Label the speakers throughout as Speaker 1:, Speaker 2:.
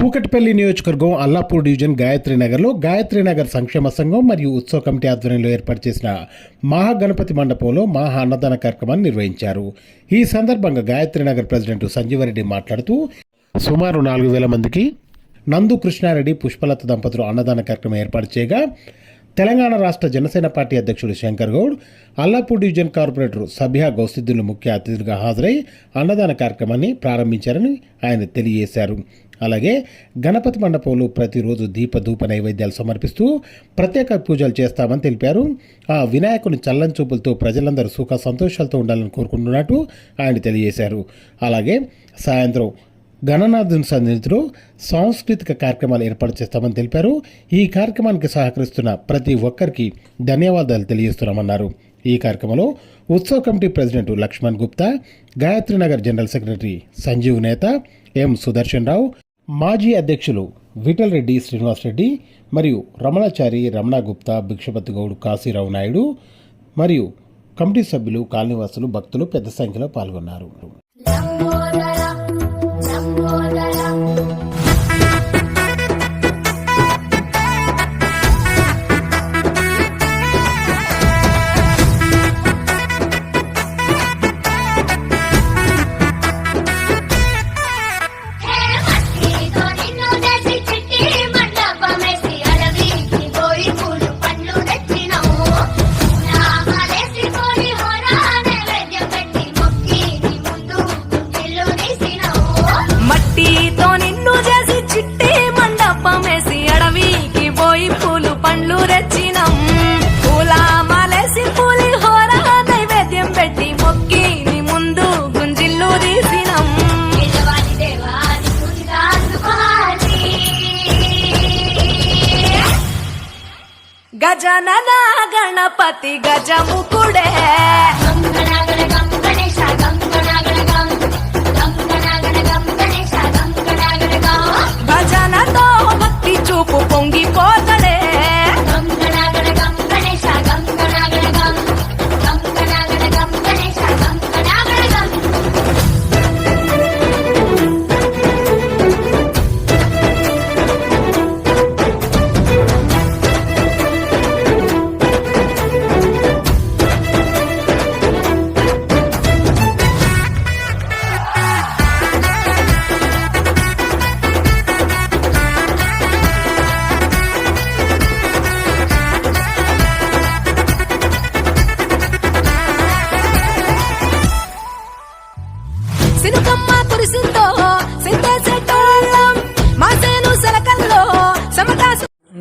Speaker 1: కూకట్పల్లి నియోజకవర్గం అల్లాపూర్ డివిజన్ గాయత్రీనగర్లో గాయత్రీనగర్ సంక్షేమ సంఘం మరియు ఉత్సవ కమిటీ ఆధ్వర్యంలో ఏర్పాటు చేసిన మహాగణపతి మండపంలో మహా అన్నదాన కార్యక్రమాన్ని నిర్వహించారు. ఈ సందర్భంగా గాయత్రీనగర్ ప్రెసిడెంట్ సంజీవరెడ్డి మాట్లాడుతూ సుమారు 4,000 మందికి నందు కృష్ణారెడ్డి పుష్పలత దంపతులు అన్నదాన కార్యక్రమం ఏర్పాటు చేయగా తెలంగాణ రాష్ట్ర జనసేన పార్టీ అధ్యక్షుడు శంకర్ గౌడ్, అల్లాపూర్ డివిజన్ కార్పొరేటర్ సభ్య గౌసిద్దులు ముఖ్య అతిథులుగా హాజరై అన్నదాన కార్యక్రమాన్ని ప్రారంభించారని ఆయన తెలియజేశారు. అలాగే గణపతి మండపంలో ప్రతిరోజు దీపధూప నైవేద్యాలు సమర్పిస్తూ ప్రత్యేక పూజలు చేస్తామని తెలిపారు. ఆ వినాయకుని చల్లని చూపులతో ప్రజలందరూ సుఖ సంతోషాలతో ఉండాలని కోరుకుంటున్నట్టు ఆయన తెలియజేశారు. అలాగే సాయంత్రం గణనాథుని సన్నిధిలో సాంస్కృతిక కార్యక్రమాలు ఏర్పాటు చేస్తామని తెలిపారు. ఈ కార్యక్రమానికి సహకరిస్తున్న ప్రతి ఒక్కరికి ధన్యవాదాలు తెలియజేస్తున్నామన్నారు. ఈ కార్యక్రమంలో ఉత్సవ committee president Lakshman Gupta, Gayatrinagar general secretary Sanjeev Netha, M Sudarshan రావు, మాజీ అధ్యక్షులు విఠల్ రెడ్డి శ్రీనివాసరెడ్డి మరియు రమణాచారి, రమణ గుప్తా, భిక్షపతి గౌడ్, కాశీరావు నాయుడు మరియు కమిటీ సభ్యులు, కాలనీవాసులు, భక్తులు పెద్ద సంఖ్యలో పాల్గొన్నారు.
Speaker 2: గజనన గణపతి గజముకుడే భజనతో భక్తి చూపు పొంగిపోతడే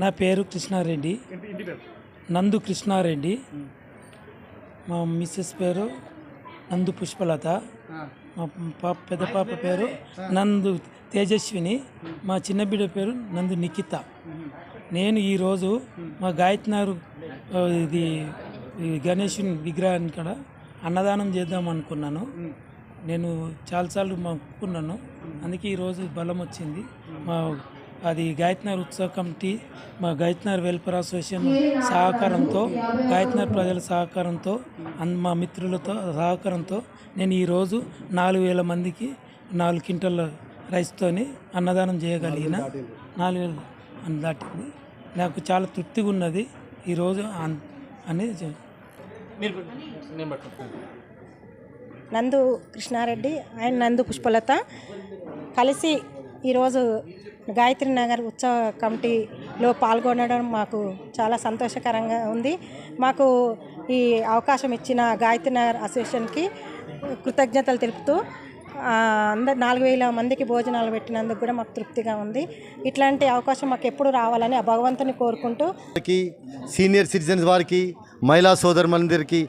Speaker 3: నా పేరు కృష్ణారెడ్డి, నందు కృష్ణారెడ్డి. మా మిస్సెస్ పేరు నందు పుష్పలత, మా పెద్ద పాప పేరు నందు తేజస్విని, మా చిన్న బిడ్డ పేరు నందు నిఖిత. నేను ఈరోజు మా గాయత్రీనగర్ ఇది గణేశుని విగ్రహాన్ని కూడా అన్నదానం చేద్దాం అనుకున్నాను. నేను చాలాసార్లు మొక్కుకున్నాను, అందుకే ఈరోజు బలం వచ్చింది. మా అది గాయత్రీనగర్ ఉత్సవ కమిటీ, మా గాయత్రీనగర్ వెల్ఫేర్ అసోసియేషన్ సహకారంతో, గాయత్రీనగర్ ప్రజల సహకారంతో, మా మిత్రులతో సహకారంతో నేను ఈరోజు 4,000 మందికి 4 క్వింటల్ రైస్తోని అన్నదానం చేయగలిగిన. 4,000 దాటింది. నాకు చాలా తృప్తిగా ఉన్నది ఈరోజు అనేది.
Speaker 4: నందు కృష్ణారెడ్డి అండ్ నందు పుష్పలత కలిసి ఈరోజు గాయత్రీనగర్ ఉత్సవ కమిటీలో పాల్గొనడం మాకు చాలా సంతోషకరంగా ఉంది. మాకు ఈ అవకాశం ఇచ్చిన గాయత్రీనగర్ అసోసియేషన్కి కృతజ్ఞతలు తెలుపుతూ అందరు 4,000 మందికి భోజనాలు పెట్టినందుకు కూడా మాకు తృప్తిగా ఉంది. ఇట్లాంటి అవకాశం మాకు ఎప్పుడు రావాలని ఆ భగవంతుని కోరుకుంటూ,
Speaker 5: సీనియర్ సిటిజన్స్ వారికి, మహిళా సోదరులందరికీ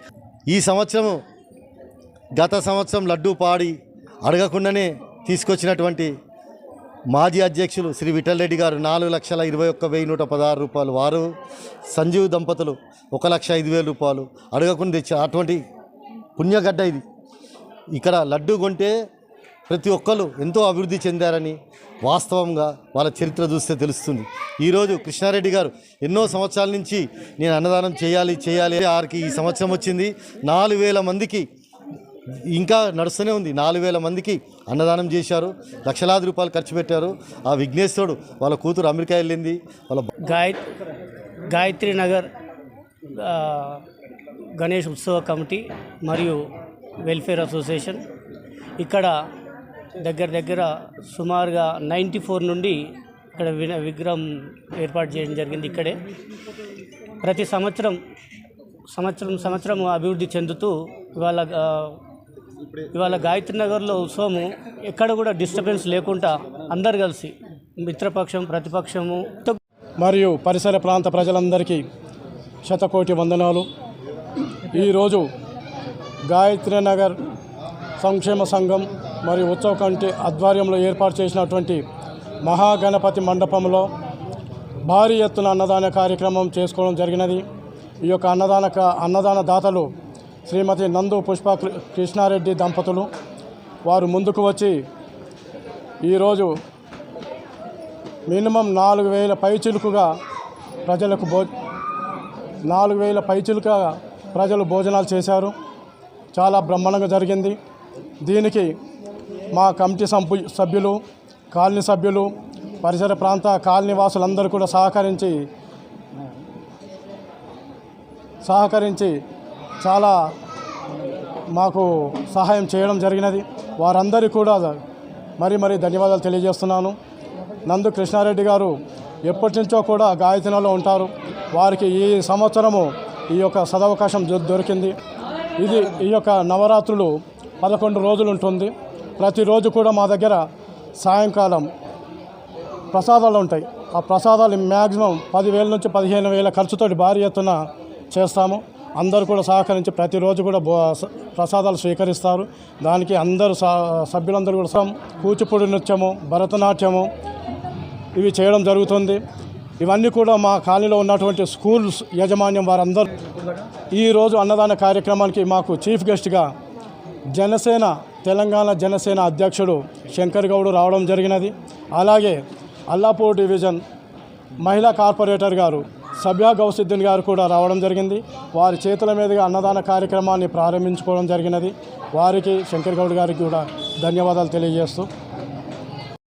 Speaker 5: ఈ సంవత్సరం గత సంవత్సరం లడ్డూ పాడి అడగకుండానే తీసుకొచ్చినటువంటి మాజీ అధ్యక్షులు శ్రీ విఠల్ రెడ్డి గారు 4,21,116 రూపాయలు, వారు సంజీవ్ దంపతులు 1,05,000 రూపాయలు అడగకుండా తెచ్చి అటువంటి పుణ్యగడ్డ ఇది. ఇక్కడ లడ్డూ కొంటే ప్రతి ఒక్కరు ఎంతో అభివృద్ధి చెందారని వాస్తవంగా వాళ్ళ చరిత్ర చూస్తే తెలుస్తుంది. ఈరోజు కృష్ణారెడ్డి గారు ఎన్నో సంవత్సరాల నుంచి నేను అన్నదానం చేయాలి ఆరికి ఈ సంవత్సరం వచ్చింది. 4,000 మందికి ఇంకా నడుస్తూనే ఉంది. 4,000 మందికి అన్నదానం చేశారు, లక్షలాది రూపాయలు ఖర్చు పెట్టారు. ఆ విఘ్నేశ్వరుడు వాళ్ళ కూతురు అమెరికా వెళ్ళింది, వాళ్ళ
Speaker 6: గాయత్రి నగర్ గణేష్ ఉత్సవ కమిటీ మరియు వెల్ఫేర్ అసోసియేషన్ ఇక్కడ దగ్గర సుమారుగా 94 నుండి ఇక్కడ విగ్రహం ఏర్పాటు చేయడం జరిగింది. ఇక్కడే ప్రతి సంవత్సరం అభివృద్ధి చెందుతూ ఇవాళ గాయత్రి నగర్లో ఉత్సవము ఎక్కడ కూడా డిస్టర్బెన్స్ లేకుండా అందరు కలిసి మిత్రపక్షం ప్రతిపక్షము
Speaker 7: మరియు పరిసర ప్రాంత ప్రజలందరికీ శతకోటి వందనాలు. ఈరోజు గాయత్రి నగర్ సంక్షేమ సంఘం మరియు ఉత్సవ కమిటీ ఆధ్వర్యంలో ఏర్పాటు చేసినటువంటి మహాగణపతి మండపంలో భారీ ఎత్తున అన్నదాన కార్యక్రమం చేసుకోవడం జరిగినది. ఈ యొక్క అన్నదాన దాతలు శ్రీమతి నందు పుష్ప కృష్ణారెడ్డి దంపతులు. వారు ముందుకు వచ్చి ఈరోజు మినిమం 4,000 పైచిలుకుగా ప్రజలకు 4,000 పైచిలుగా ప్రజలు భోజనాలు చేశారు. చాలా బ్రహ్మాండంగా జరిగింది. దీనికి మా కమిటీ సభ్యులు, కాలనీ సభ్యులు, పరిసర ప్రాంత కాలనీ వాసులందరూ కూడా సహకరించి చాలా మాకు సహాయం చేయడం జరిగినది. వారందరికీ కూడా మరీ ధన్యవాదాలు తెలియజేస్తున్నాను. నందు కృష్ణారెడ్డి గారు ఎప్పటి నుంచో కూడా గాయత్రిలో ఉంటారు. వారికి ఈ సంవత్సరము ఈ యొక్క సదవకాశం దొరికింది. ఈ యొక్క నవరాత్రులు 11 రోజులు ఉంటుంది. ప్రతిరోజు కూడా మా దగ్గర సాయంకాలం ప్రసాదాలు ఉంటాయి. ఆ ప్రసాదాలు మ్యాక్సిమం 10,000 నుంచి 15,000 ఖర్చుతో భారీ ఎత్తున చేస్తాము. అందరూ కూడా సహకరించి ప్రతిరోజు కూడా ప్రసాదాలు స్వీకరిస్తారు. దానికి అందరూ సభ్యులందరూ కూడా కూచిపూడి నృత్యము, భరతనాట్యము ఇవి చేయడం జరుగుతుంది. ఇవన్నీ కూడా మా కాలనీలో ఉన్నటువంటి స్కూల్స్ యాజమాన్యం వారందరూ ఈరోజు అన్నదాన కార్యక్రమానికి మాకు చీఫ్ గెస్ట్గా తెలంగాణ జనసేన అధ్యక్షుడు శంకర్ గౌడ్ రావడం జరిగినది. అలాగే అల్లాపూర్ డివిజన్ మహిళా కార్పొరేటర్ గారు సభ్యా గౌసిద్దీన్ గారు కూడా రావడం జరిగింది. వారి చేతుల మీదుగా అన్నదాన కార్యక్రమాన్ని ప్రారంభించుకోవడం జరిగినది. వారికి శంకర్ గౌడ్ గారికి కూడా ధన్యవాదాలు తెలియజేస్తూ